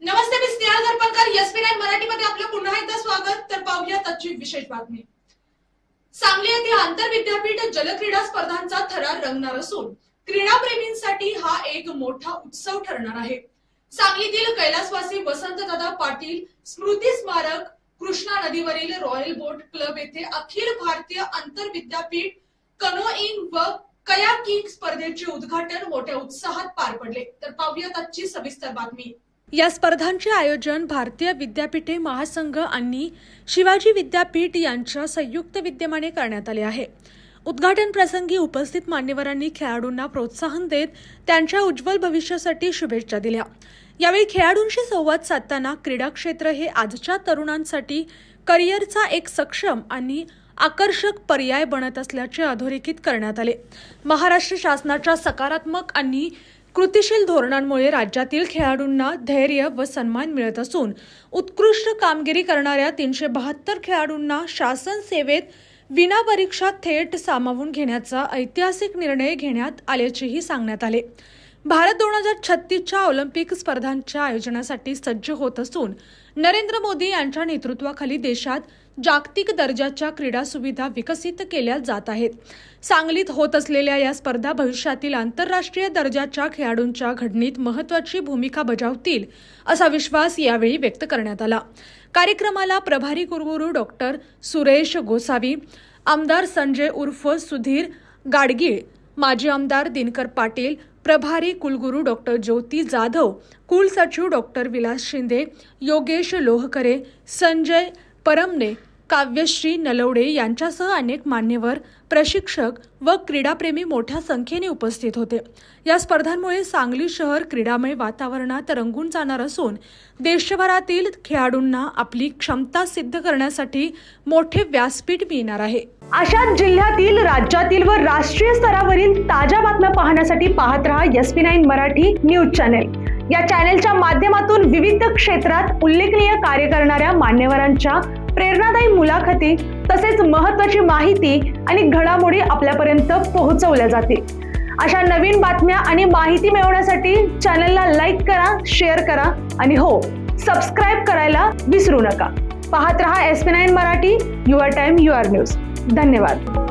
नमस्ते, मी स्नेहल दर्पणकर. एसपी9 मराठीमध्ये आपलं पुन्हा एकदा स्वागत. तर पाहूयात आजची विशेष बातमी. सांगली येथे आंतरविद्यापीठ जलक्रीडा स्पर्धांचा थरार रंगणार असून क्रीडाप्रेमींसाठी हा एक मोठा उत्सव ठरणार आहे. सांगलीतील कैलासवासी वसंतदादा पाटील स्मृती स्मारक कृष्णा नदीवरील रॉयल बोट क्लब येथे अखिल भारतीय आंतरविद्यापीठ कनोईंग व कयाकिंग स्पर्धेचे उद्घाटन मोठ्या उत्साहात पार पडले. तर पाहूयात आजची सविस्तर बातमी. या स्पर्धांचे आयोजन भारतीय विद्यापीठे महासंघ आणि शिवाजी विद्यापीठ यांच्या संयुक्त विद्यमाने करण्यात आले आहे. उद्घाटन प्रसंगी उपस्थित मान्यवरांनी खेळाडूंना प्रोत्साहन देत त्यांच्या उज्ज्वल भविष्यासाठी शुभेच्छा दिल्या. यावेळी खेळाडूंशी संवाद साधताना क्रीडा क्षेत्र हे आजच्या तरुणांसाठी करिअरचा एक सक्षम आणि आकर्षक पर्याय बनत असल्याचे अधोरेखित करण्यात आले. महाराष्ट्र शासनाच्या सकारात्मक आणि कृतिशील धोरणांमुळे राज्यातील खेळाडूंना धैर्य व सन्मान मिळत असून उत्कृष्ट कामगिरी करणाऱ्या 372 खेळाडूंना शासन सेवेत विनापरीक्षा थेट सामावून घेण्याचा ऐतिहासिक निर्णय घेण्यात आल्याचेही सांगण्यात आले. भारत 2036च्या ऑलिम्पिक स्पर्धांच्या आयोजनासाठी सज्ज होत असून नरेंद्र मोदी यांच्या नेतृत्वाखाली देशात जागतिक दर्जाच्या क्रीडा सुविधा विकसित केल्या जात आहेत. सांगलीत होत असलेल्या या स्पर्धा भविष्यातील आंतरराष्ट्रीय दर्जाच्या खेळाडूंच्या घडणीत महत्त्वाची भूमिका बजावतील असा विश्वास यावेळी व्यक्त करण्यात आला. कार्यक्रमाला प्रभारी कुलगुरू डॉक्टर सुरेश गोसावी, आमदार संजय उर्फ सुधीर गाडगीळ, माजी आमदार दिनकर पाटील, प्रभारी कुलगुरू डॉक्टर ज्योती जाधव, कुलसचिव डॉक्टर विलास शिंदे, योगेश लोहकरे, संजय परमने, काव्यश्री नलवडे यांच्यासह अनेक मान्यवर, प्रशिक्षक व क्रीडाप्रेमी मोठ्या संख्येने उपस्थित होते. या स्पर्धांमुळे सांगली शहर क्रीडामय वातावरणात रंगून जाणार असून देशभरातील खेळाडूंना आपली क्षमता सिद्ध करण्यासाठी मोठे व्यासपीठ मिळणार आहे. अशाच जिल्ह्यातील, राज्यातील व राष्ट्रीय स्तरावरील ताज्या बातम्या पाहण्यासाठी पाहत रहा SP9 मराठी न्यूज चॅनेल. या चॅनेलच्या माध्यमातून विविध क्षेत्रात उल्लेखनीय कार्य करणाऱ्या मान्यवरांच्या प्रेरणादायी मुलाखती तसेच महत्त्वाची माहिती आणि घडामोडी आपल्यापर्यंत पोहोचवल्या जातील. अशा नवीन बातम्या आणि माहिती मिळवण्यासाठी चॅनलला लाईक करा, शेअर करा आणि हो, सबस्क्राईब करायला विसरू नका. पाहत रहा SP9 Marathi, your time your news. धन्यवाद.